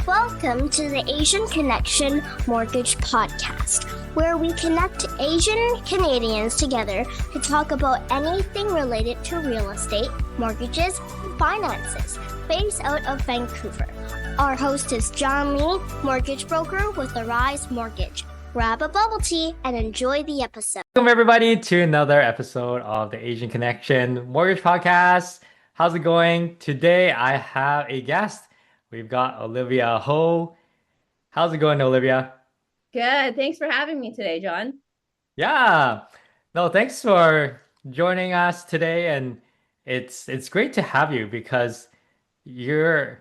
Welcome to the Asian Connection Mortgage Podcast, where we connect Asian Canadians together to talk about anything related to real estate, mortgages, and finances, based out of Vancouver. Our host is John Lee, mortgage broker with Arise Mortgage. Grab a bubble tea and enjoy the episode. Welcome everybody to another episode of the Asian Connection Mortgage Podcast. How's it going? Today I have a guest. We've got Olivia Ho. How's it going, Olivia? Good. Thanks for having me today, John. Yeah. No, thanks for joining us today. And it's great to have you because you're a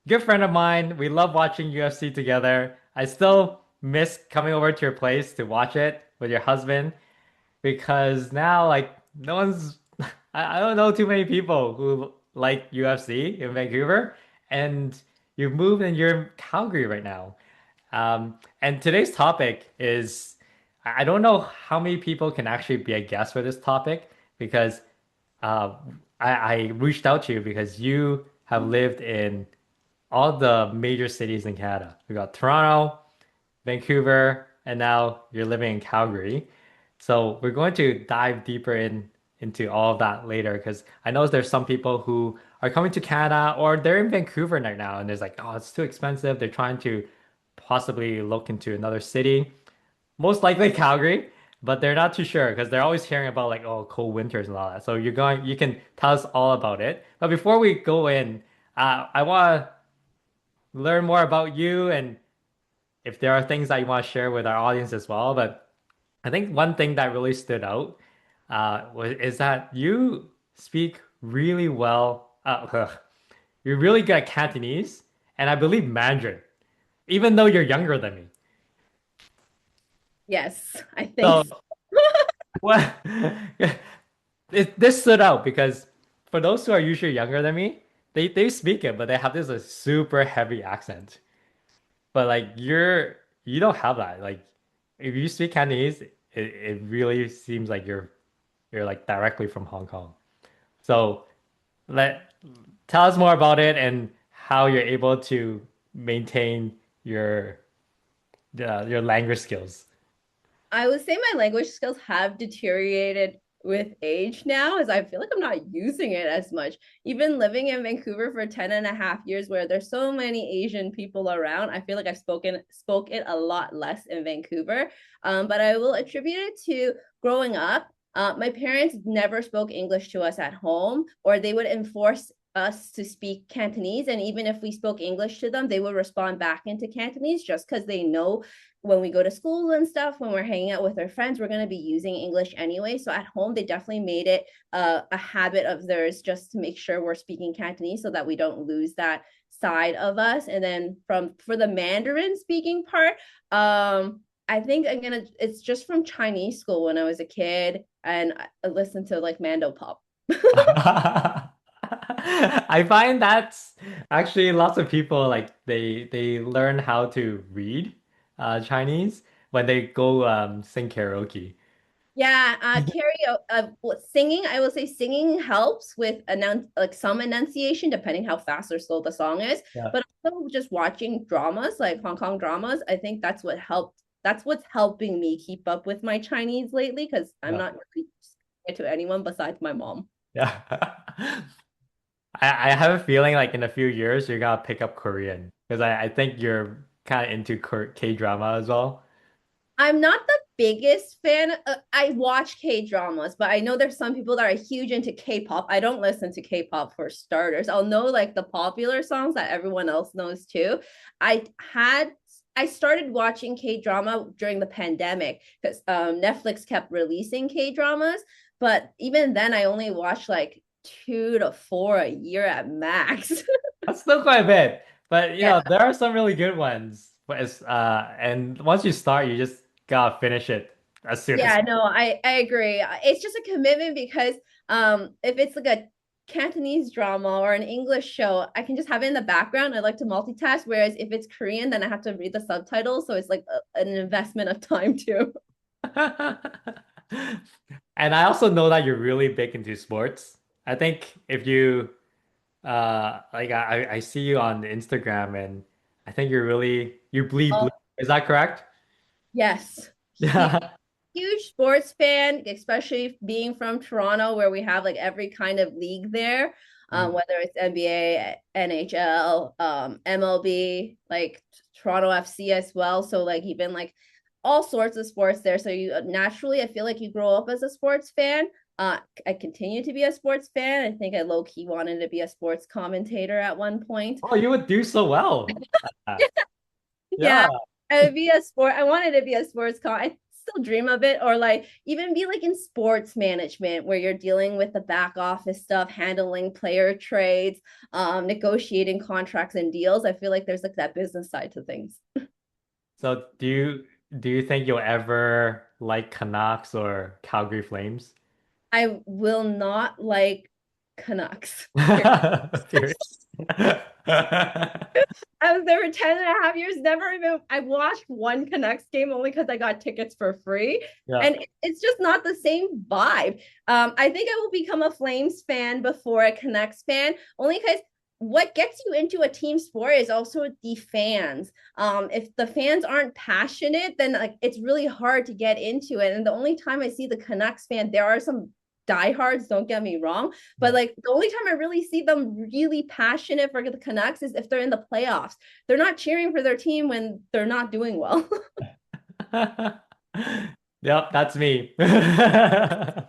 good friend of mine. We love watching UFC together. I still miss coming over to your place to watch it with your husband because now no one's I don't know too many people who like UFC in Vancouver, and you've moved and you're in Calgary right now. And today's topic is I don't know how many people can actually be a guest for this topic because uh, I reached out to you because you have lived in all the major cities in Canada. We got Toronto, Vancouver, and now you're living in Calgary. So we're going to dive deeper into all of that later because I know there's some people who are coming to Canada or they're in Vancouver right now and there's like, oh, it's too expensive. They're trying to possibly look into another city, most likely Calgary, but they're not too sure because they're always hearing about like, oh, cold winters and all that. So you can tell us all about it. But before we go in, I want to learn more about you and if there are things that you want to share with our audience as well. But I think one thing that really stood out is that you speak really well. You're really good at Cantonese and I believe Mandarin, even though you're younger than me. Yes, I think So so. what this stood out because for those who are usually younger than me, they speak it, but they have this super heavy accent. But like you don't have that. Like if you speak Cantonese, it really seems like you're like directly from Hong Kong. So let tell us more about it and how you're able to maintain your your language skills. I would say my language skills have deteriorated with age now, as I feel like I'm not using it as much. Even living in Vancouver for 10 and a half years, where there's so many Asian people around, I feel like I've spoke it a lot less in Vancouver. But I will attribute it to growing up. My parents never spoke English to us at home, or they would enforce us to speak Cantonese. And even if we spoke English to them, they would respond back into Cantonese just because they know when we go to school and stuff, when we're hanging out with our friends, we're going to be using English anyway. So at home, they definitely made it a habit of theirs just to make sure we're speaking Cantonese so that we don't lose that side of us. And then for the Mandarin speaking part, I think it's just from Chinese school when I was a kid and I listened to like Mando Pop. I find that's actually lots of people like they learn how to read Chinese when they go sing karaoke. Yeah, singing. I will say singing helps with like some enunciation, depending how fast or slow the song is. Yeah. But also just watching dramas, like Hong Kong dramas, I think that's what helped. That's what's helping me keep up with my Chinese lately, because I'm Yeah. not really speaking it to anyone besides my mom. Yeah. I have a feeling like in a few years you're gonna pick up Korean because I think you're kind of into K-drama as well. I'm not the biggest fan. I watch K dramas, but I know there's some people that are huge into K-pop. I don't listen to K-pop for starters. I'll know like the popular songs that everyone else knows too. I had I started watching K drama during the pandemic because Netflix kept releasing K dramas, but even then I only watched like 2 to 4 a year at max. That's still quite a bit, but you Yeah. know there are some really good ones. But and once you start, you just gotta finish it as soon as. Yeah, no, I agree. It's just a commitment because if it's like a Cantonese drama or an English show, I can just have it in the background. I like to multitask. Whereas if it's Korean, then I have to read the subtitles. So it's like an investment of time too. And I also know that you're really big into sports. I think if you like I see you on Instagram and I think you bleed blue. Oh, Is that correct? yes. Yeah. Huge sports fan, especially being from Toronto, where we have like every kind of league there, Mhm. whether it's NBA, NHL, MLB, like Toronto FC as well. So like even like all sorts of sports there. So you naturally, I feel like you grow up as a sports fan. I continue to be a sports fan. I think I low key wanted to be a sports commentator at one point. Oh, you would do so well. Yeah, Yeah. I would be a sport. I wanted to be a sports con. I still dream of it, or like even be like in sports management where you're dealing with the back office stuff, handling player trades, negotiating contracts and deals. I feel like there's like that business side to things. So do you think you'll ever like Canucks or Calgary Flames? I will not like Canucks. Serious? I was there for 10 and a half years. Never even, I watched one Canucks game only because I got tickets for free. Yeah. And it's just not the same vibe. I think I will become a Flames fan before a Canucks fan, only because what gets you into a team sport is also the fans. If the fans aren't passionate, then like it's really hard to get into it. And the only time I see the Canucks fan, there are some diehards, don't get me wrong, but like the only time I really see them really passionate for the Canucks is if they're in the playoffs. They're not cheering for their team when they're not doing well. Yep, that's me.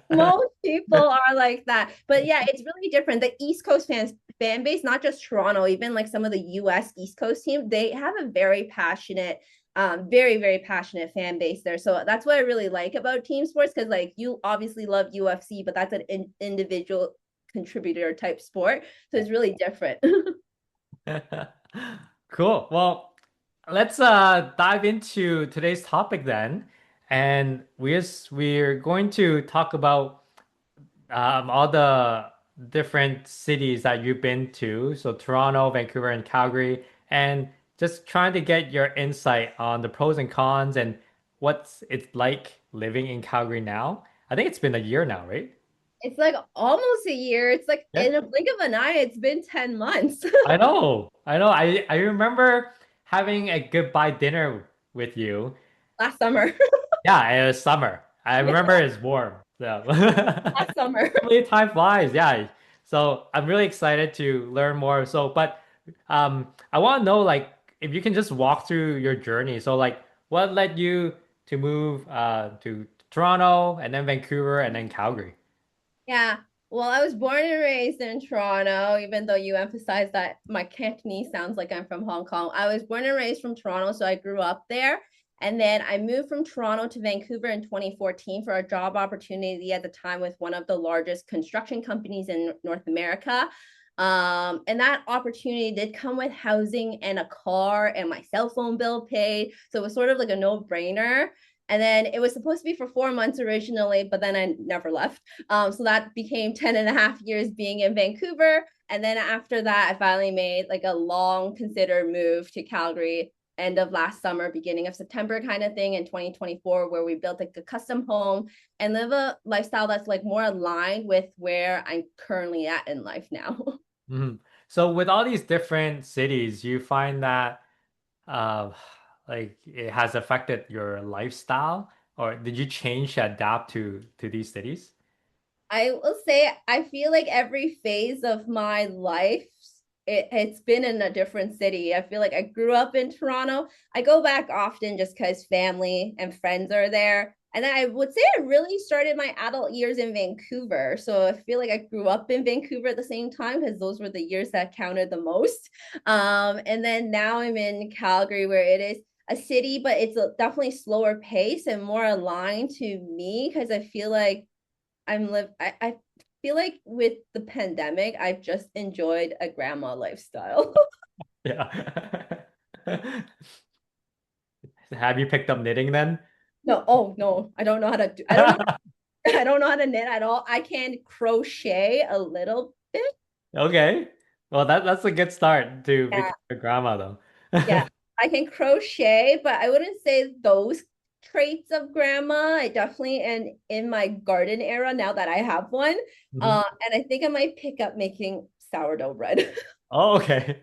Most people are like that. But yeah, it's really different. The East Coast fan base, not just Toronto, even like some of the US East Coast team, they have a very passionate, very, very passionate fan base there. So that's what I really like about team sports, because like you obviously love UFC, but that's an individual contributor type sport. So it's really different. Cool. Well, let's dive into today's topic then. And we're going to talk about all the different cities that you've been to. So Toronto, Vancouver, and Calgary, and just trying to get your insight on the pros and cons and what's it's like living in Calgary now. I think it's been a year now, right? It's like almost a year. It's like Yeah. in a blink of an eye, it's been 10 months. I know. I know. I remember having a goodbye dinner with you. Last summer. Yeah, it was summer. I Yeah, remember it's warm. So last summer. really time flies. Yeah. So I'm really excited to learn more. So, but I want to know like if you can just walk through your journey. So like what led you to move to Toronto and then Vancouver and then Calgary? Yeah. Well, I was born and raised in Toronto, even though you emphasize that my Cantonese sounds like I'm from Hong Kong. I was born and raised from Toronto, so I grew up there. And then I moved from Toronto to Vancouver in 2014 for a job opportunity at the time with one of the largest construction companies in North America. And that opportunity did come with housing and a car and my cell phone bill paid. So it was sort of like a no-brainer. And then it was supposed to be for 4 months originally, but then I never left. So that became 10 and a half years being in Vancouver. And then after that, I finally made like a long considered move to Calgary end of last summer, beginning of September kind of thing in 2024, where we built like a custom home and live a lifestyle that's like more aligned with where I'm currently at in life now. Mhm. So with all these different cities, you find that uh like it has affected your lifestyle, or did you change to adapt to these cities? I will say I feel like every phase of my life it's been in a different city. I feel like I grew up in Toronto. I go back often just because family and friends are there. And then I would say I really started my adult years in Vancouver. So I feel like I grew up in Vancouver at the same time because those were the years that counted the most. And then now I'm in Calgary, where it is a city, but it's a definitely slower pace and more aligned to me because I feel like I feel like with the pandemic, I've just enjoyed a grandma lifestyle. Yeah. Have you picked up knitting then? No, oh no, I don't know how to do I don't know how to knit at all. I can crochet a little bit. Okay. Well, that's a good start to Yeah, become a grandma though. yeah. I can crochet, but I wouldn't say those traits of grandma. I definitely am in my garden era now that I have one. Mhm. And I think I might pick up making sourdough bread. Oh, okay.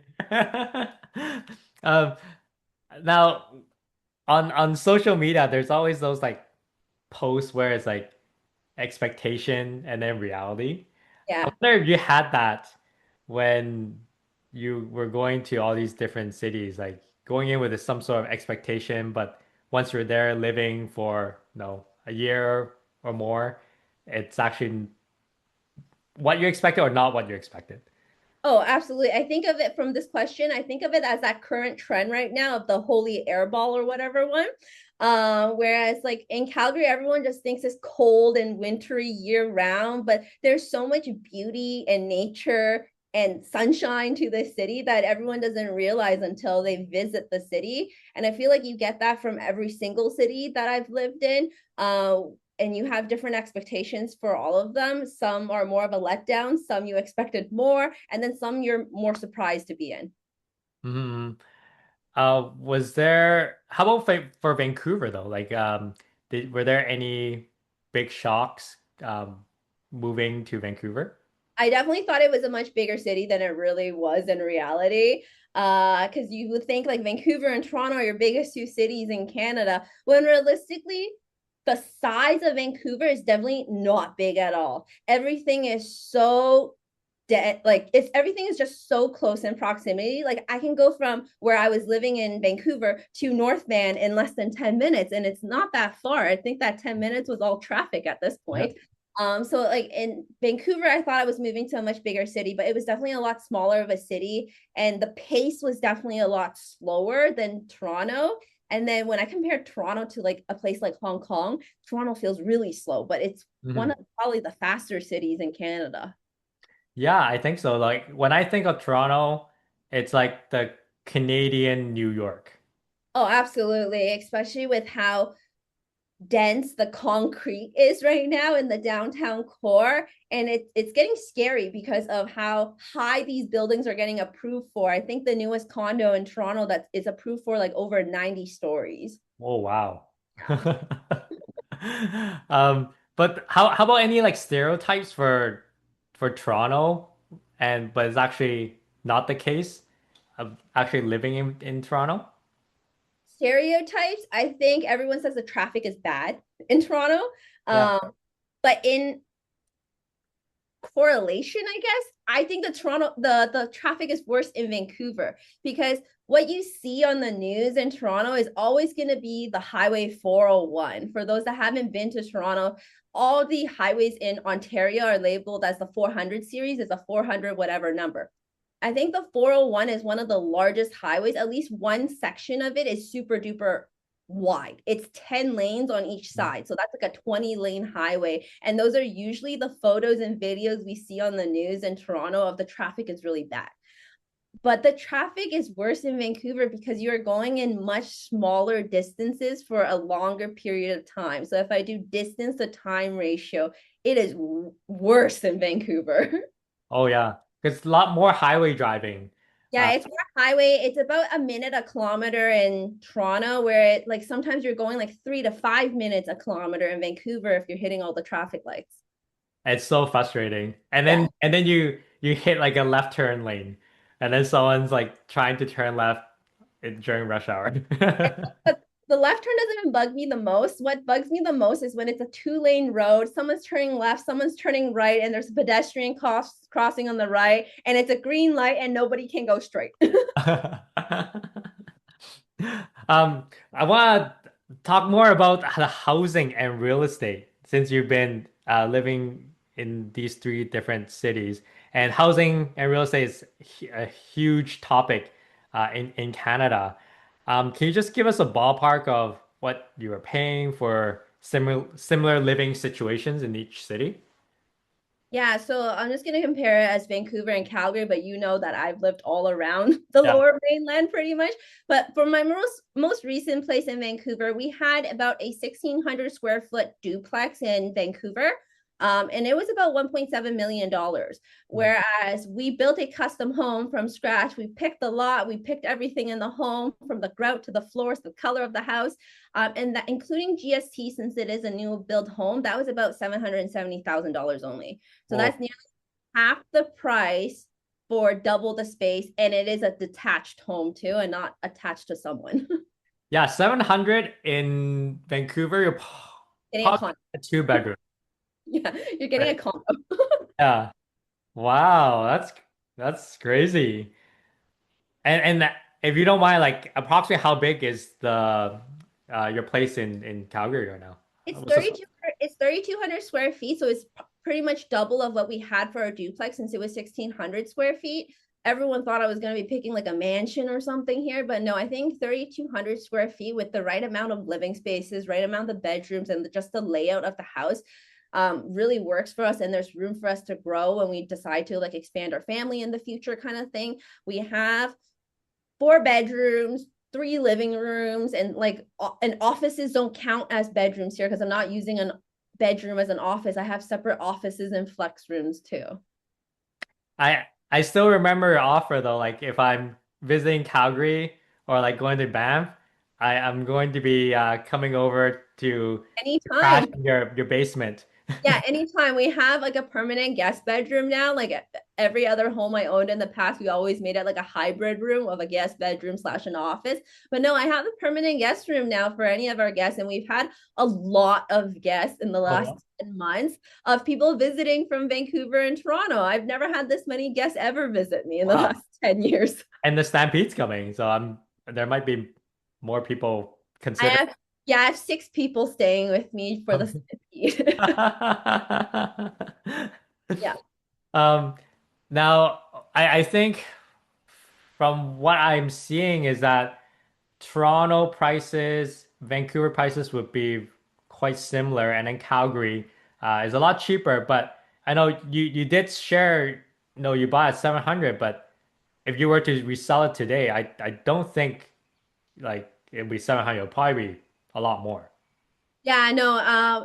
Um, now on social media, there's always those like posts where it's like expectation and then reality. I Yeah. wonder if you had that when you were going to all these different cities, like going in with some sort of expectation, but once you're there living for, a year or more, it's actually what you expected or not what you expected. Oh, absolutely. I think of it from this question. I think of it as that current trend right now of the holy air ball or whatever one. Whereas like in Calgary, everyone just thinks it's cold and wintry year round, but there's so much beauty and nature and sunshine to the city that everyone doesn't realize until they visit the city. And I feel like you get that from every single city that I've lived in. And you have different expectations for all of them. Some are more of a letdown, some you expected more, and then some you're more surprised to be in. Hmm. Was there, how about for Vancouver though? Like, were there any big shocks moving to Vancouver? I definitely thought it was a much bigger city than it really was in reality. Because you would think like Vancouver and Toronto are your biggest two cities in Canada, when realistically, the size of Vancouver is definitely not big at all. Everything is so like it's everything is just so close in proximity. Like I can go from where I was living in Vancouver to North Van in less than 10 minutes, and it's not that far. I think that 10 minutes was all traffic at this point. So like in Vancouver, I thought I was moving to a much bigger city, but it was definitely a lot smaller of a city, and the pace was definitely a lot slower than Toronto. And then when I compare Toronto to like a place like Hong Kong, Toronto feels really slow, but it's one Mhm. of probably the faster cities in Canada. Yeah, I think so. Like when I think of Toronto, it's like the Canadian New York. Oh, absolutely. Especially with how dense the concrete is right now in the downtown core. And it's getting scary because of how high these buildings are getting approved for. I think the newest condo in Toronto that is approved for like over 90 stories. Oh wow. But how about any like stereotypes for Toronto and but it's actually not the case of actually living in Toronto? Stereotypes, I think everyone says the traffic is bad in Toronto. Yeah. Um, but in correlation, I guess, I think the traffic is worse in Vancouver because what you see on the news in Toronto is always going to be the Highway 401. For those that haven't been to Toronto, all the highways in Ontario are labeled as the 400 series, is a 400 whatever number. I think the 401 is one of the largest highways. At least one section of it is super duper wide. It's 10 lanes on each side. So that's like a 20 lane highway. And those are usually the photos and videos we see on the news in Toronto of the traffic is really bad. But the traffic is worse in Vancouver because you're going in much smaller distances for a longer period of time. So if I do distance to time ratio, it is worse in Vancouver. Oh yeah. It's a lot more highway driving. Yeah, Uh, it's more highway. It's about a minute a kilometer in Toronto, where it like sometimes you're going like 3 to 5 minutes a kilometer in Vancouver if you're hitting all the traffic lights. it's so frustrating. And Yeah. then you hit like a left turn lane and then someone's like trying to turn left during rush hour. But the left turn doesn't even bug me the most. What bugs me the most is when it's a 2 lane road, someone's turning left, someone's turning right, and there's a pedestrian crossing on the right, and it's a green light and nobody can go straight. I want to talk more about the housing and real estate since you've been living in these three different cities. And housing and real estate is a huge topic in Canada. Can you just give us a ballpark of what you are paying for similar living situations in each city? Yeah, so I'm just gonna compare it as Vancouver and Calgary, but you know that I've lived all around the Yeah. lower mainland pretty much. But for my most recent place in Vancouver, we had about a 1,600 square foot duplex in Vancouver. And it was about $1.7 million. Whereas we built a custom home from scratch. We picked the lot, we picked everything in the home from the grout to the floors, the color of the house, and that including GST, since it is a new build home, that was about $770,000 only. So Oh, that's nearly half the price for double the space, and it is a detached home too, and not attached to someone. Yeah, 700 in Vancouver, you're Getting a probably condo. a two bedroom, Yeah, you're getting a right? condo. Yeah. Wow, that's crazy. If you don't mind, like approximately how big is the your place in Calgary right now? It's What's this? 3,200. It's 3,200 square feet, so it's pretty much double of what we had for our duplex since it was 1,600 square feet. Everyone thought I was going to be picking like a mansion or something here, but no, I think 3,200 square feet with the right amount of living spaces, right amount of bedrooms, and just the layout of the house really works for us. And there's room for us to grow when we decide to like expand our family in the future, kind of thing. We have 4 bedrooms, 3 living rooms, and like and offices don't count as bedrooms here because I'm not using a bedroom as an office. I have separate offices and flex rooms too. I still remember your offer though. Like if I'm visiting Calgary or like going to Banff, I'm going to be coming over to crash Anytime. in your basement. Yeah, anytime. We have like a permanent guest bedroom now. Like every other home I owned in the past, we always made it like a hybrid room of a guest bedroom slash an office. But no, I have a permanent guest room now for any of our guests. And we've had a lot of guests in the Oh, last wow. 10 months of people visiting from Vancouver and Toronto. I've never had this many guests ever visit me in the Wow. last 10 years. And the Stampede's coming, so there might be more people I considering. have, yeah, I have 6 people staying with me for the city. Yeah. Um, now I think from what I'm seeing is that Toronto prices, Vancouver prices would be quite similar, and then Calgary is a lot cheaper. But I know you did share, you bought at 700, but if you were to resell it today, I don't think like it'd be 700. It'll probably be a lot more. Yeah, no,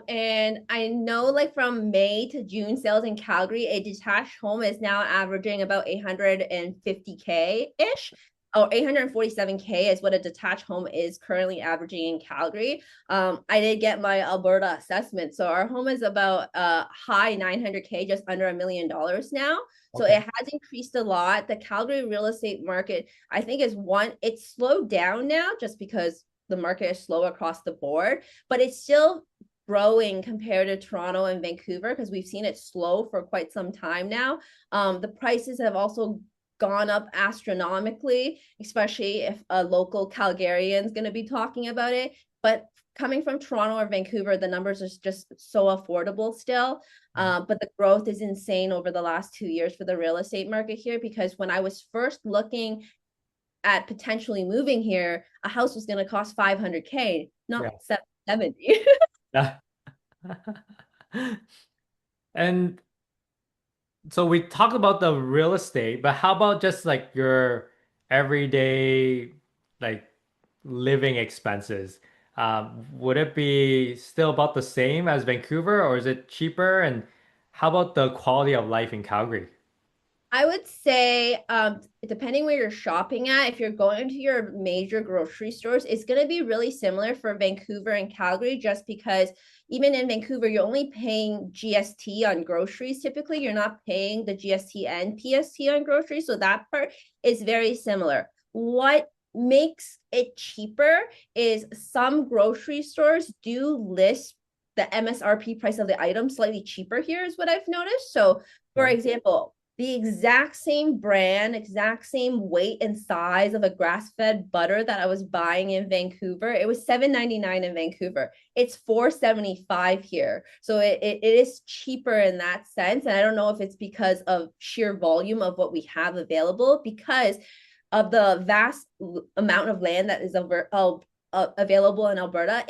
and I know like from May to June sales in Calgary, a detached home is now averaging about 850K ish, or 847K is what a detached home is currently averaging in Calgary. I did get my Alberta assessment, so our home is about high 900K, just under $1 million now. So it Okay. has increased a lot. The Calgary real estate market, I think, is it's slowed down now just because the market is slow across the board, but it's still growing compared to Toronto and Vancouver because we've seen it slow for quite some time now. The prices have also gone up astronomically, especially if a local Calgarian is going to be talking about it. But coming from Toronto or Vancouver, the numbers are just so affordable still. But the growth is insane over the last 2 years for the real estate market here because when I was first looking at potentially moving here, a house was going to cost 500K, Yeah. not 770. Yeah. And so we talked about the real estate, but how about just like your everyday like living expenses? Would it be still about the same as Vancouver or is it cheaper? And how about the quality of life in Calgary? I would say, depending where you're shopping at, if you're going to your major grocery stores, it's going to be really similar for Vancouver and Calgary, just because even in Vancouver, you're only paying GST on groceries. Typically, you're not paying the GST and PST on groceries. So that part is very similar. What makes it cheaper is some grocery stores do list the MSRP price of the item slightly cheaper here, is what I've noticed. So, for Okay. example, the exact same brand, exact same weight and size of a grass-fed butter that I was buying in Vancouver. It was $7.99 in Vancouver. It's $4.75 here. So it is cheaper in that sense. And I don't know if it's because of sheer volume of what we have available, because of the vast amount of land that is available in Alberta.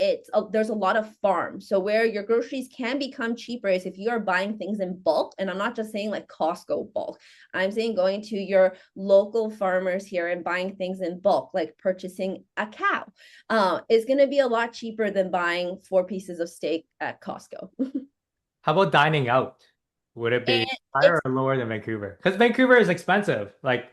There's a lot of farms. So where your groceries can become cheaper is if you are buying things in bulk. And I'm not just saying like Costco bulk. I'm saying going to your local farmers here and buying things in bulk, like purchasing a cow, is going to be a lot cheaper than buying 4 pieces of steak at Costco. How about dining out? Would it And be higher it's or lower than Vancouver? Because Vancouver is expensive. Like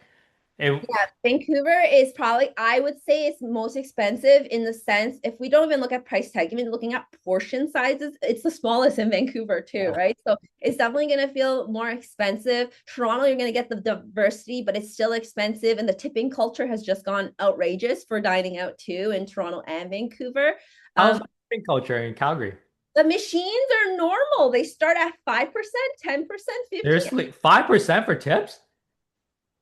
It, Yeah, Vancouver is probably, I would say it's most expensive in the sense, if we don't even look at price tag, even looking at portion sizes, it's the smallest in Vancouver too, right? So it's definitely going to feel more expensive. Toronto, you're going to get the diversity, but it's still expensive. And the tipping culture has just gone outrageous for dining out too in Toronto and Vancouver. how's Um, the shopping culture in Calgary? the machines are normal. They start at 5%, 10%, 15%. Seriously, 5% for tips?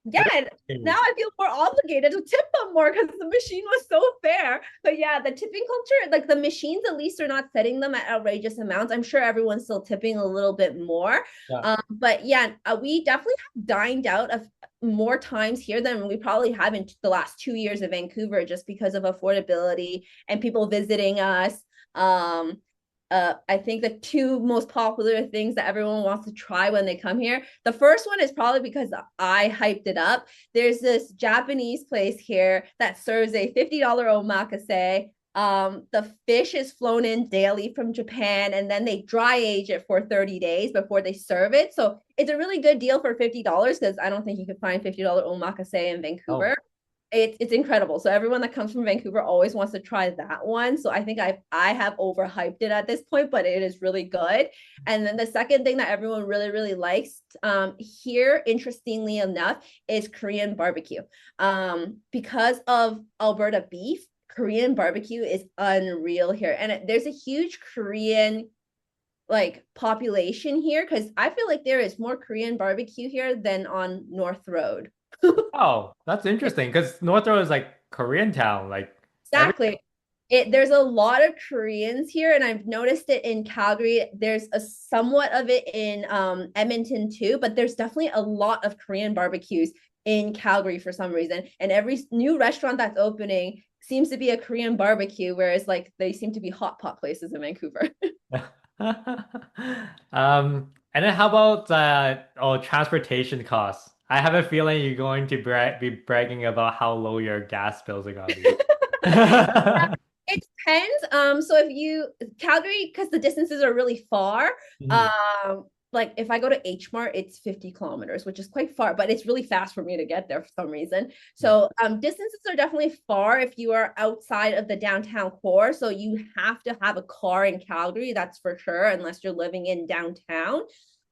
Yeah, now I feel more obligated to tip them more because the machine was so fair. But yeah, the tipping culture, like the machines, at least are not setting them at outrageous amounts. I'm sure everyone's still tipping a little bit more. Yeah. But yeah, we definitely have dined out of more times here than we probably have in the last 2 years of Vancouver, just because of affordability and people visiting us. Um, I think the two most popular things that everyone wants to try when they come here. The first one is probably because I hyped it up. There's this Japanese place here that serves a $50 omakase. The fish is flown in daily from Japan, and then they dry age it for 30 days before they serve it. So it's a really good deal for $50 because I don't think you could find $50 omakase in Vancouver. Oh, It's incredible. So everyone that comes from Vancouver always wants to try that one. So I think I have overhyped it at this point, but it is really good. And then the second thing that everyone really likes here, interestingly enough, is Korean barbecue. Because of Alberta beef, Korean barbecue is unreal here, and there's a huge Korean like population here because I feel like there is more Korean barbecue here than on North Road. oh, that's interesting because North Road is like Korean town. Like every Exactly. There's a lot of Koreans here, and I've noticed it in Calgary. There's a somewhat of it in Edmonton too, but there's definitely a lot of Korean barbecues in Calgary for some reason. And every new restaurant that's opening seems to be a Korean barbecue, whereas like they seem to be hot pot places in Vancouver. and then how about transportation costs? I have a feeling you're going to be bragging about how low your gas bills are gonna be. It depends. So if you Calgary, because the distances are really far, Mhm. um, like if I go to H Mart, it's 50 kilometers, which is quite far, but it's really fast for me to get there for some reason. Yeah. So distances are definitely far if you are outside of the downtown core. So you have to have a car in Calgary, that's for sure, unless you're living in downtown.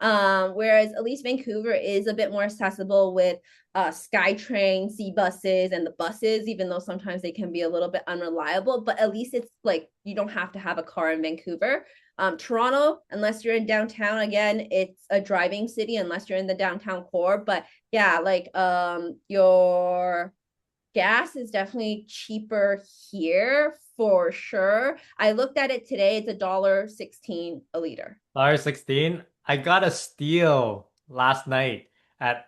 Whereas at least Vancouver is a bit more accessible with SkyTrain, sea buses, and the buses, even though sometimes they can be a little bit unreliable. But at least it's like you don't have to have a car in Vancouver. Toronto, unless you're in downtown, again, it's a driving city unless you're in the downtown core. But yeah, like your gas is definitely cheaper here for sure. I looked at it today; it's $1.16 a liter. $1.16. I got a steal last night at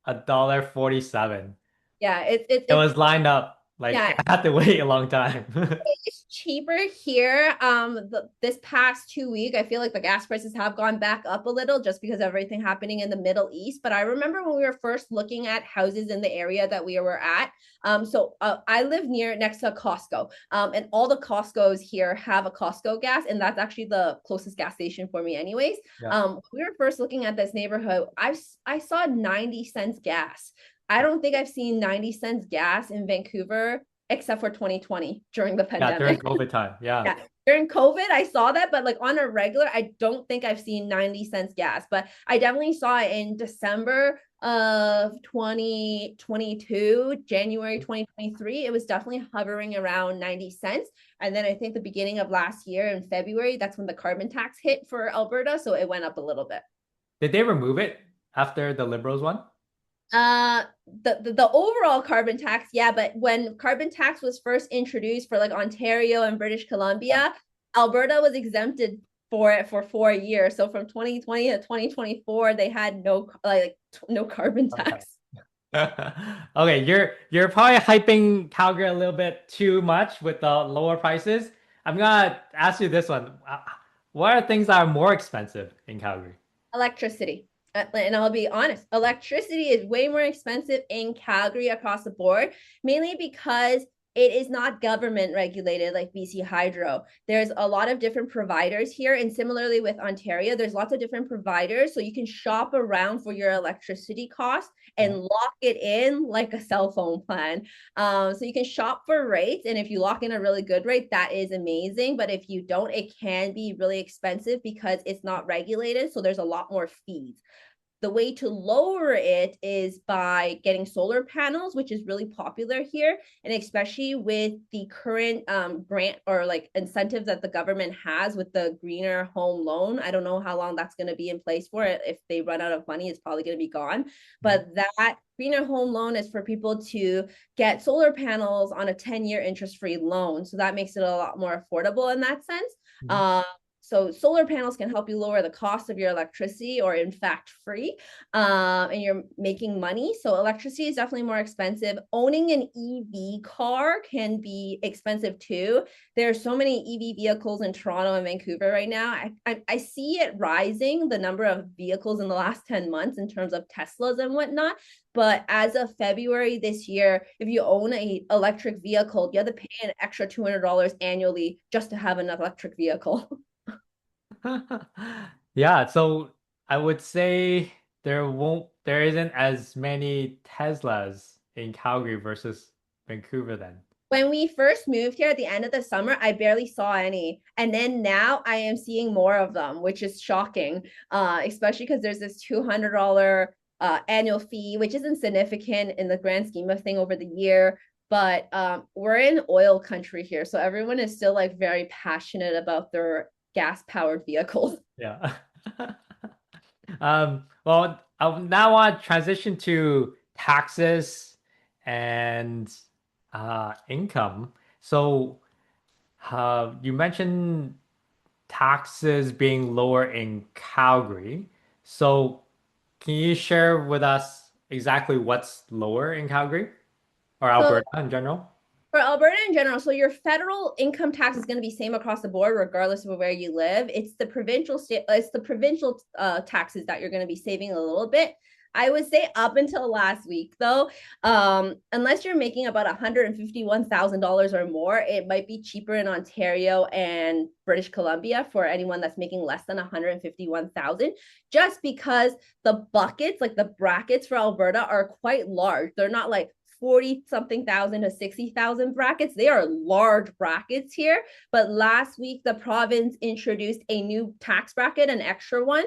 $1.47. Yeah, It was lined up. Like yeah, I had to wait a long time. it's cheaper here. This past 2 week, I feel like the gas prices have gone back up a little just because of everything happening in the Middle East. But I remember when we were first looking at houses in the area that we were at. I live next to a Costco, and all the Costco's here have a Costco gas, and that's actually the closest gas station for me, anyways. Yeah. We were first looking at this neighborhood. I saw 90 cents gas. I don't think I've seen 90 cents gas in Vancouver except for 2020 during the Yeah, during pandemic. COVID time. Yeah. Yeah. During COVID, I saw that, but like on a regular, I don't think I've seen 90 cents gas, but I definitely saw it in December of 2022, January 2023. It was definitely hovering around 90 cents. And then I think the beginning of last year in February, that's when the carbon tax hit for Alberta. So it went up a little bit. Did they remove it after the Liberals one? The overall carbon tax, yeah, but when carbon tax was first introduced for like Ontario and British Yeah. Columbia, Alberta was exempted for it for 4 years. So from 2020 to 2024, they had no carbon Okay. tax. Okay, you're probably hyping Calgary a little bit too much with the lower prices. I'm gonna ask you this one. What are things that are more expensive in Calgary? Electricity. And I'll be honest, electricity is way more expensive in Calgary across the board, mainly because it is not government regulated like BC Hydro. There's a lot of different providers here. And similarly with Ontario, there's lots of different providers. So you can shop around for your electricity costs and lock it in like a cell phone plan. So you can shop for rates. And if you lock in a really good rate, that is amazing. But if you don't, it can be really expensive because it's not regulated. So there's a lot more fees. The way to lower it is by getting solar panels, which is really popular here. And especially with the current grant or like incentive that the government has with the greener home loan. I don't know how long that's going to be in place for it. If they run out of money, it's probably going to be gone. But that greener home loan is for people to get solar panels on a 10-year interest-free loan. So that makes it a lot more affordable in that sense. So solar panels can help you lower the cost of your electricity, or in fact free, and you're making money. So electricity is definitely more expensive. Owning an EV car can be expensive too. There are so many EV vehicles in Toronto and Vancouver right now. I see it rising, the number of vehicles in the last 10 months in terms of Teslas and whatnot. But as of February this year, if you own an electric vehicle, you have to pay an extra $200 annually just to have an electric vehicle. Yeah, so I would say there isn't as many Teslas in Calgary versus Vancouver then. When we first moved here at the end of the summer, I barely saw any. And then now I am seeing more of them, which is shocking, especially because there's this $200 annual fee, which isn't significant in the grand scheme of thing over the year. But we're in oil country here. So everyone is still like very passionate about their gas powered vehicles. Yeah. Well, I now want to transition to taxes and income. So, you mentioned taxes being lower in Calgary. So, can you share with us exactly what's lower in Calgary or So Alberta in general? for Alberta in general, so your federal income tax is going to be same across the board, regardless of where you live. It's the provincial taxes that you're going to be saving a little bit. I would say up until last week, though, unless you're making about $151,000 or more, it might be cheaper in Ontario and British Columbia for anyone that's making less than 151,000, just because the buckets, like the brackets for Alberta, are quite large. They're not like 40 something thousand to 60,000 brackets. They are large brackets here. But last week, the province introduced a new tax bracket, an extra one,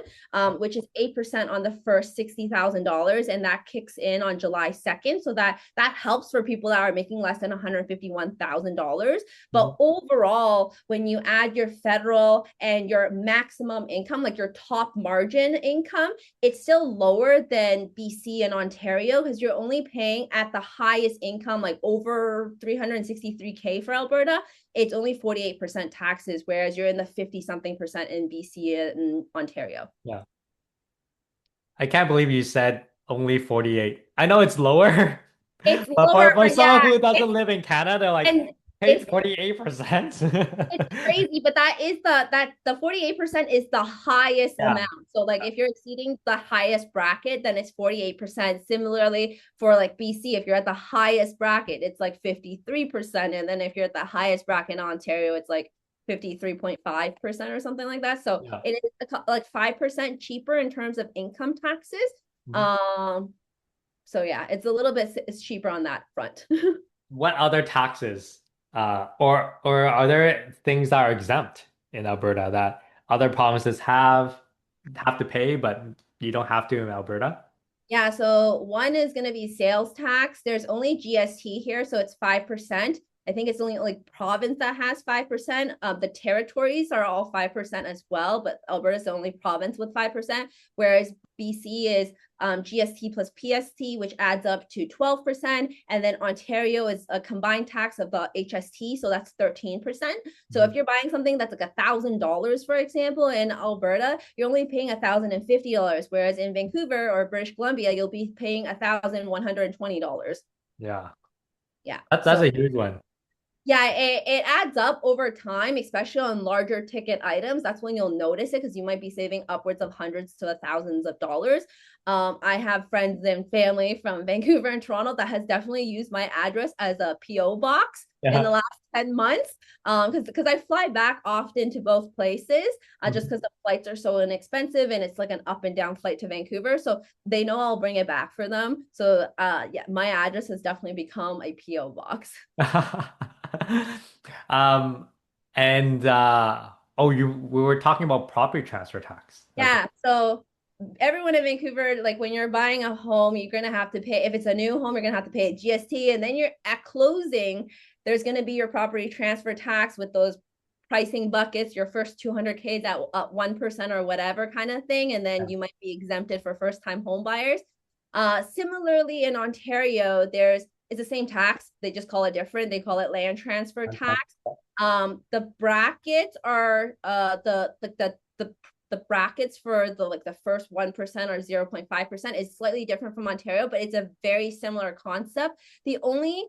which is 8% on the first $60,000. And that kicks in on July 2nd. So that helps for people that are making less than $151,000. But overall, when you add your federal and your maximum income, like your top margin income, it's still lower than BC and Ontario because you're only paying at the highest income, like over 363K for Alberta, it's only 48% taxes, whereas you're in the 50 something percent in BC and Ontario. Yeah. I can't believe you said only 48. I know it's lower, It's but lower, for but someone yeah, who doesn't live in Canada, they're like, and hey, it's 48%. it's crazy, but the 48% is the highest Yeah. amount. So like if you're exceeding the highest bracket, then it's 48%. Similarly for like BC, if you're at the highest bracket, it's like 53%. And then if you're at the highest bracket in Ontario, it's like 53.5% or something like that. So Yeah. it is like 5% cheaper in terms of income taxes. So yeah, it's a little bit it's cheaper on that front. What other taxes, or are there things that are exempt in Alberta that other provinces have to pay, but you don't have to in Alberta? Yeah, so one is going to be sales tax. There's only GST here, so it's 5%. I think it's only like province that has 5%. The territories are all 5% as well, but Alberta's the only province with 5%, whereas BC is GST plus PST, which adds up to 12%. And then Ontario is a combined tax of the HST, so that's 13%. So if you're buying something that's like $1,000, for example, in Alberta, you're only paying $1,050, whereas in Vancouver or British Columbia, you'll be paying $1,120. Yeah. Yeah. That's So a huge one. Yeah, it adds up over time, especially on larger ticket items. That's when you'll notice it because you might be saving upwards of hundreds to thousands of dollars. I have friends and family from Vancouver and Toronto that has definitely used my address as a PO box in the Yeah. last 10 months. Because I fly back often to both places, just because the flights are so inexpensive and it's like an up and down flight to Vancouver. So they know I'll bring it back for them. So yeah, my address has definitely become a PO box. Um, and oh, we were talking about property transfer tax. That's Yeah. So everyone in Vancouver, like when you're buying a home, you're gonna have to pay. If it's a new home, you're gonna have to pay GST, and then you're at closing. There's gonna be your property transfer tax with those pricing buckets. Your first 200K is at 1% or whatever kind of thing, and then you might be exempted for first-time home buyers. Similarly, in Ontario, it's the same tax. They just call it different. They call it land transfer tax. The brackets are the brackets for the first 1% or 0.5% is slightly different from Ontario, but it's a very similar concept. The only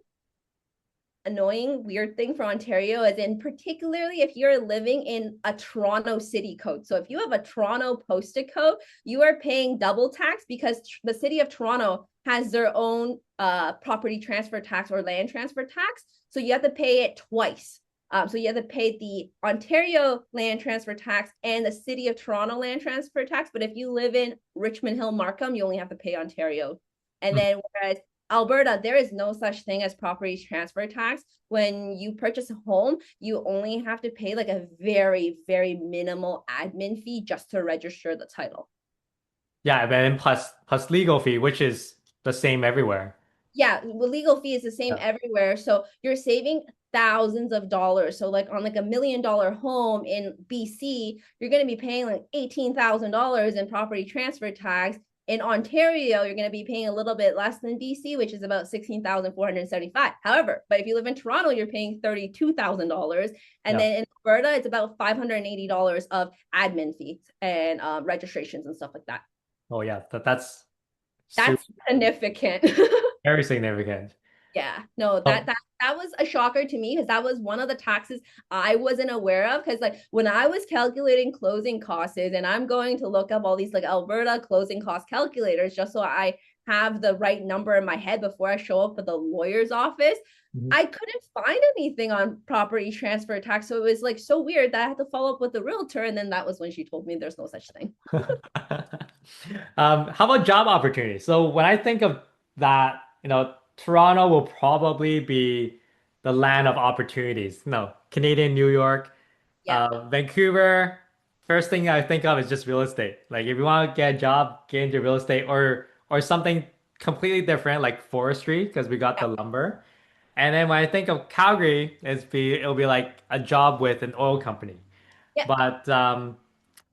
annoying weird thing for Ontario is in particularly if you're living in a Toronto city code. So if you have a Toronto posted code, you are paying double tax because the city of Toronto has their own property transfer tax or land transfer tax. So you have to pay it twice. So you have to pay the Ontario land transfer tax and the City of Toronto land transfer tax. But if you live in Richmond Hill, Markham, you only have to pay Ontario. And then whereas Alberta, there is no such thing as property transfer tax. When you purchase a home, you only have to pay like a very, very minimal admin fee just to register the title. Yeah, and then plus legal fee, which is the same everywhere. Yeah, the legal fee is the same Yeah. everywhere. So you're saving thousands of dollars. So like on like $1 million home in BC, you're going to be paying like $18,000 in property transfer tax. In Ontario, you're going to be paying a little bit less than BC, which is about 16,475. However, but if you live in Toronto, you're paying $32,000. And Yeah. then in Alberta, it's about $580 of admin fees and registrations and stuff like that. Oh yeah, that's super, That's significant. very significant. Yeah, no, that Oh, that that was a shocker to me because that was one of the taxes I wasn't aware of. Because like when I was calculating closing costs, and I'm going to look up all these like Alberta closing cost calculators just so I have the right number in my head before I show up at the lawyer's office. mhm. I couldn't find anything on property transfer tax, so it was like so weird that I had to follow up with the realtor, and then that was when she told me there's no such thing. How about job opportunities? So when I think of that, Toronto will probably be the land of opportunities. No, Canadian New York, Yeah, Vancouver. First thing I think of is just real estate. Like if you want to get a job, get into real estate or something completely different like forestry because we got yeah, the lumber. And then when I think of Calgary, it'll be like a job with an oil company. yeah. But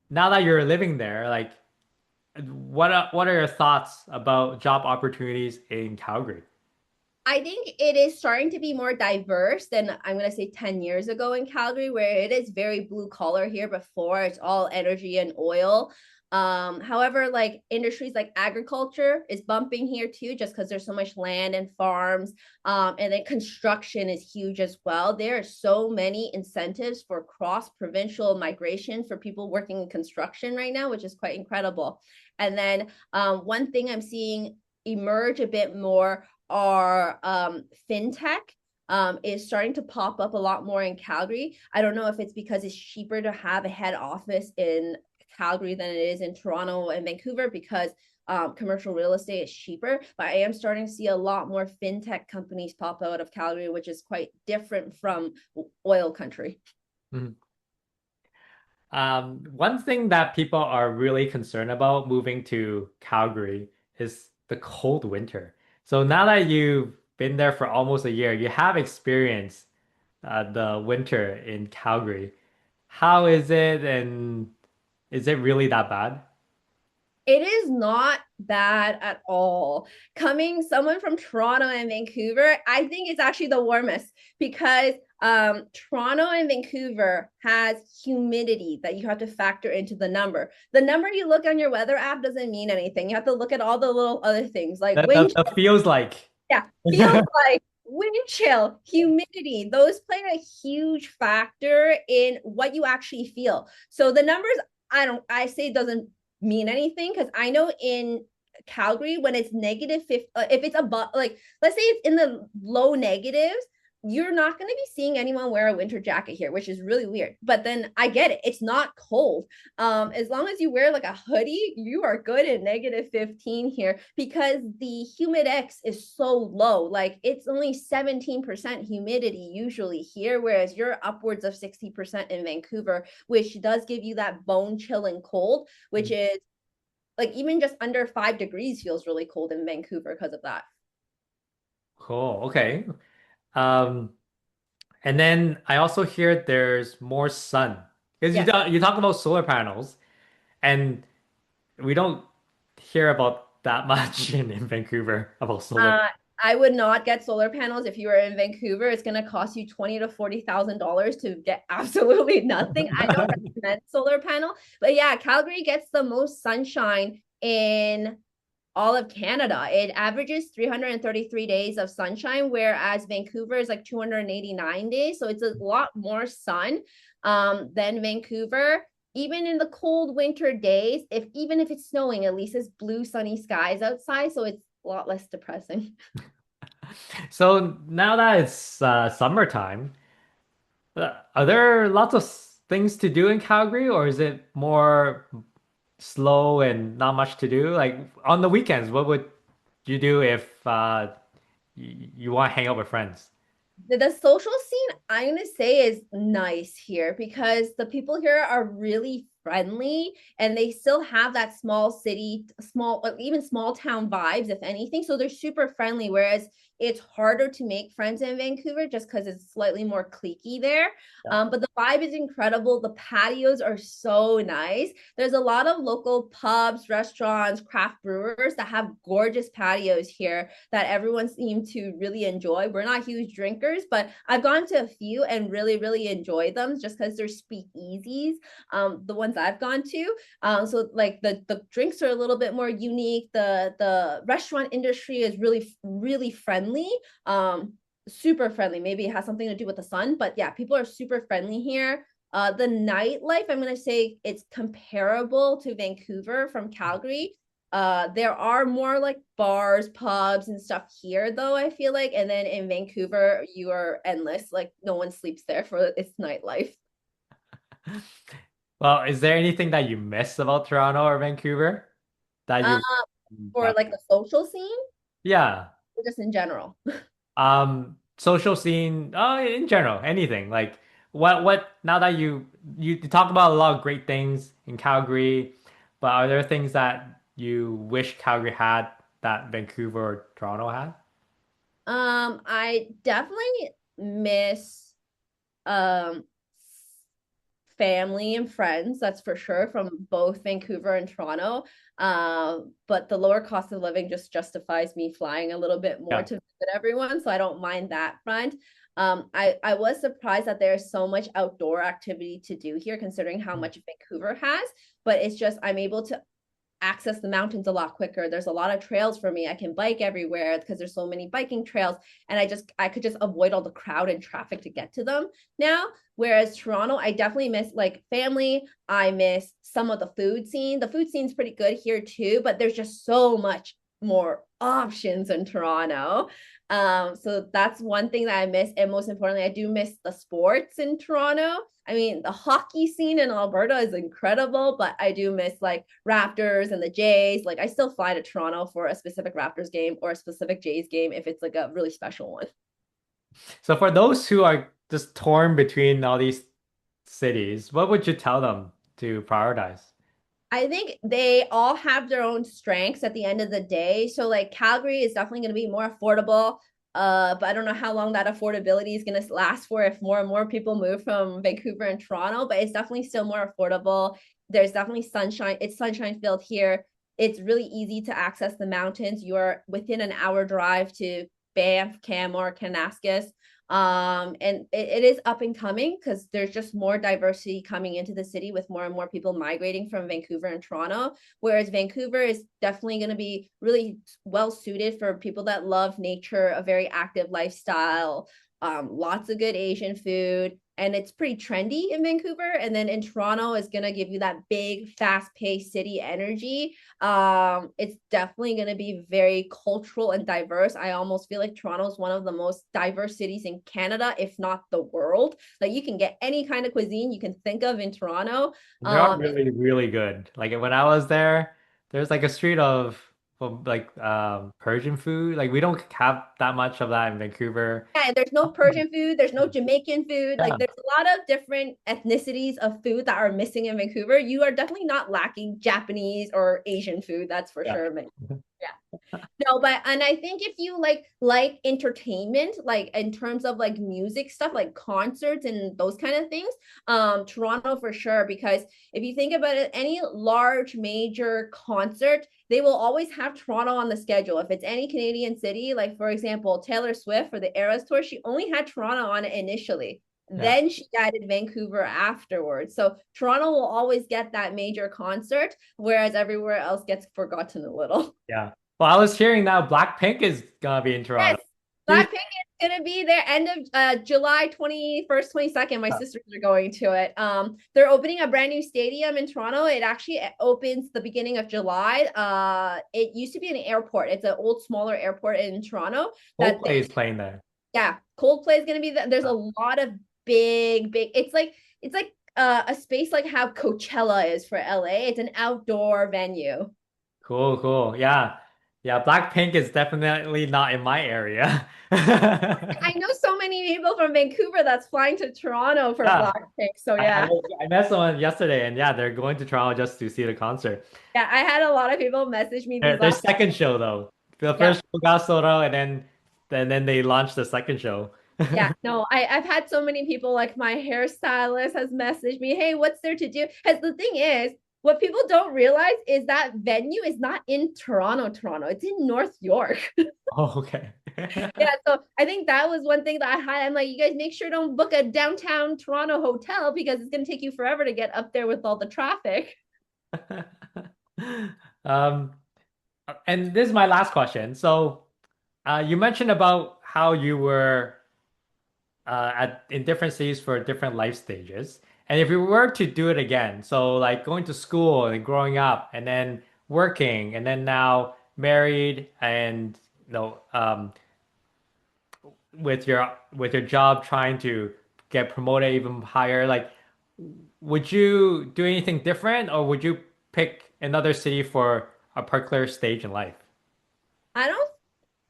now that you're living there, like what are your thoughts about job opportunities in Calgary? I think it is starting to be more diverse than I'm going to say 10 years ago in Calgary, where it is very blue collar here before. It's all energy and oil. However, like industries like agriculture is bumping here too, just because there's so much land and farms. And then construction is huge as well. There are so many incentives for cross-provincial migration for people working in construction right now, which is quite incredible. And then one thing I'm seeing emerge a bit more are fintech is starting to pop up a lot more in Calgary. I don't know if it's because it's cheaper to have a head office in Calgary than it is in Toronto and Vancouver because commercial real estate is cheaper. But I am starting to see a lot more fintech companies pop out of Calgary, which is quite different from oil country. Mhm. One thing that people are really concerned about moving to Calgary is the cold winter. So now that you've been there for almost a year, you have experienced the winter in Calgary. How is it, and is it really that bad? It is not bad at all. Coming someone from Toronto and Vancouver, I think it's actually the warmest because Toronto and Vancouver has humidity that you have to factor into the number. The number you look on your weather app doesn't mean anything. You have to look at all the little other things like That, wind. that, that feels like. Yeah, feels like Wind chill, humidity, those play a huge factor in what you actually feel. So the numbers, I say it doesn't mean anything because I know in Calgary when it's negative 50, if it's above, like let's say it's in the low negatives, you're not going to be seeing anyone wear a winter jacket here, which is really weird. But then I get it. It's not cold. As long as you wear like a hoodie, you are good at negative 15 here because the humidex is so low. Like it's only 17% humidity usually here, whereas you're upwards of 60% in Vancouver, which does give you that bone chilling cold, which is like even just under 5 degrees feels really cold in Vancouver because of that. Cool. Okay. Um, and then I also hear there's more sun because Yes. you talk about solar panels, and we don't hear about that much in Vancouver about solar. Uh, I would not get solar panels if you were in Vancouver. It's going to cost you $20,000 to $40,000 to get absolutely nothing. I don't recommend solar panel, but yeah, Calgary gets the most sunshine in all of Canada. It averages 333 days of sunshine, whereas Vancouver is like 289 days. So it's a lot more sun than Vancouver. Even in the cold winter days, if even if it's snowing, at least it's blue, sunny skies outside. So it's a lot less depressing. So now that it's summertime, are there lots of things to do in Calgary, or is it more slow and not much to do? Like on the weekends, what would you do if you want to hang out with friends? The social scene, I'm gonna say, is nice here because the people here are really friendly and they still have that small city, small, even small town vibes, if anything. So they're super friendly. Whereas it's harder to make friends in Vancouver just because it's slightly more cliquey there. But the vibe is incredible. The patios are so nice. There's a lot of local pubs, restaurants, craft brewers that have gorgeous patios here that everyone seems to really enjoy. We're not huge drinkers, but I've gone to a few and really, really enjoy them just because they're speakeasies. The ones I've gone to. So like the drinks are a little bit more unique. The restaurant industry is really, really friendly. Super friendly. Maybe it has something to do with the sun, but yeah, people are super friendly here. The nightlife, I'm gonna say it's comparable to Vancouver from Calgary. There are more like bars, pubs, and stuff here, though, I feel like. And then in Vancouver, you are endless. Like no one sleeps there for its nightlife. Well, is there anything that you miss about Toronto or Vancouver that Uh, you for love? like the social scene, Yeah. or just in general. Social scene, in general, anything. Like what now that you talk about a lot of great things in Calgary, but are there things that you wish Calgary had that Vancouver or Toronto had? I definitely miss um family and friends, that's for sure, from both Vancouver and Toronto. But the lower cost of living just justifies me flying a little bit more Yeah. to visit everyone, so I don't mind that front. I was surprised that there's so much outdoor activity to do here, considering how much Vancouver has. But it's just I'm able to access the mountains a lot quicker. There's a lot of trails for me. I can bike everywhere because there's so many biking trails, and I could just avoid all the crowd and traffic to get to them now. Whereas Toronto, I definitely miss like family. I miss some of the food scene. The food scene's pretty good here too, but there's just so much more options in Toronto. So that's one thing that I miss. And most importantly, I do miss the sports in Toronto. I mean, the hockey scene in Alberta is incredible, but I do miss like Raptors and the Jays. Like, I still fly to Toronto for a specific Raptors game or a specific Jays game if it's like a really special one. So for those who are just torn between all these cities, what would you tell them to prioritize? I think they all have their own strengths at the end of the day. So like Calgary is definitely going to be more affordable. But I don't know how long that affordability is going to last for if more and more people move from Vancouver and Toronto, but it's definitely still more affordable. There's definitely sunshine. It's sunshine filled here. It's really easy to access the mountains. You're within an hour drive to Banff, Canmore, Kanaskus. And it is up and coming because there's just more diversity coming into the city with more and more people migrating from Vancouver and Toronto. Whereas Vancouver is definitely going to be really well suited for people that love nature, a very active lifestyle, lots of good Asian food, and it's pretty trendy in Vancouver. And then in Toronto is going to give you that big, fast-paced city energy. It's definitely going to be very cultural and diverse. I almost feel like Toronto is one of the most diverse cities in Canada, if not the world. Like you can get any kind of cuisine you can think of in Toronto. They're really, really good. Like when I was there, there's like a street of like Persian food. Like we don't have that much of that in Vancouver. Yeah, there's no Persian food, there's no Jamaican food. Yeah. Like there's a lot of different ethnicities of food that are missing in Vancouver. You are definitely not lacking Japanese or Asian food, that's for sure. Yeah. No, but and I think if you like entertainment, like in terms of like music stuff, like concerts and those kind of things, Toronto for sure. Because if you think about it, any large major concert, they will always have Toronto on the schedule. If it's any Canadian city, like for example, Taylor Swift for the Eras Tour, she only had Toronto on it initially. Then she added Vancouver afterwards. So Toronto will always get that major concert, whereas everywhere else gets forgotten a little. Yeah. Well, I was hearing now Blackpink is gonna be in Toronto. Yes, Blackpink is gonna be there end of July 21st, 22nd. My sisters are going to it. They're opening a brand new stadium in Toronto. It actually opens the beginning of July. It used to be an airport. It's an old, smaller airport in Toronto. Coldplay is playing there. Yeah, Coldplay is gonna be there. There's a lot of big. It's like a space like how Coachella is for LA. It's an outdoor venue. Cool. Yeah. Blackpink is definitely not in my area. I know so many people from Vancouver that's flying to Toronto for Blackpink. So yeah. I met someone yesterday and yeah, they're going to Toronto just to see the concert. Yeah, I had a lot of people message me. Their second show though. The first show got sold out and then they launched the second show. Yeah, no, I've had so many people, like my hairstylist has messaged me, hey, what's there to do? Because the thing is, what people don't realize is that venue is not in Toronto. It's in North York. Oh, okay. Yeah, so I think that was one thing that I had. I'm like, you guys make sure don't book a downtown Toronto hotel because it's going to take you forever to get up there with all the traffic. And this is my last question. So you mentioned about how you were in different cities for different life stages. And if you were to do it again, so like going to school and growing up and then working and then now married and with your job trying to get promoted even higher, like would you do anything different or would you pick another city for a particular stage in life?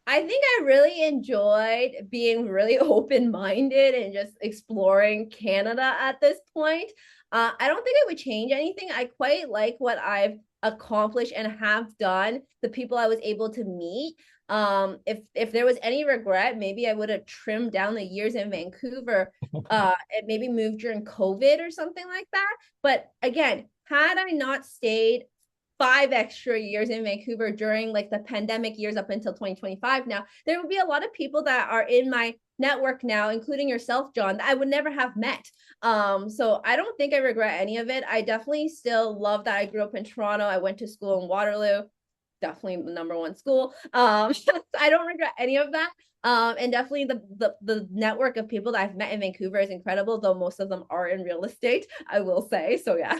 I think I really enjoyed being really open-minded and just exploring Canada at this point. I don't think I would change anything. I quite like what I've accomplished and have done, the people I was able to meet. If there was any regret, maybe I would have trimmed down the years in Vancouver and maybe moved during COVID or something like that. But again, had I not stayed 5 extra years in Vancouver during like the pandemic years up until 2025 now, there would be a lot of people that are in my network now, including yourself, John, that I would never have met. So I don't think I regret any of it. I definitely still love that I grew up in Toronto. I went to school in Waterloo, definitely the #1 school. I don't regret any of that. And definitely the network of people that I've met in Vancouver is incredible, though most of them are in real estate, I will say. So yeah.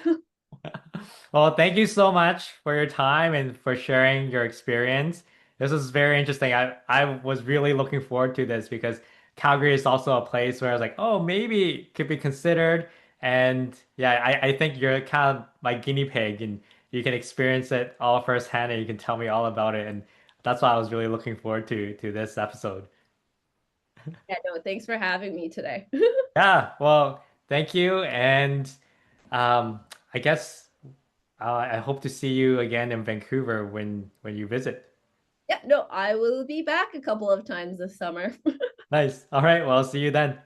Well, thank you so much for your time and for sharing your experience. This was very interesting. I was really looking forward to this because Calgary is also a place where I was like, oh, maybe it could be considered. And yeah, I think you're kind of my guinea pig and you can experience it all firsthand and you can tell me all about it. And that's why I was really looking forward to this episode. Yeah, no, thanks for having me today. Yeah, well, thank you. And I guess I hope to see you again in Vancouver when you visit. Yeah, no, I will be back a couple of times this summer. Nice. All right. Well, see you then.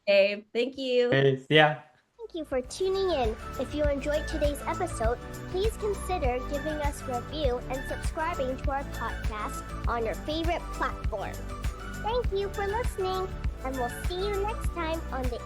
Okay, thank you. Okay, see ya. Thank you for tuning in. If you enjoyed today's episode, please consider giving us a review and subscribing to our podcast on your favorite platform. Thank you for listening, and we'll see you next time on the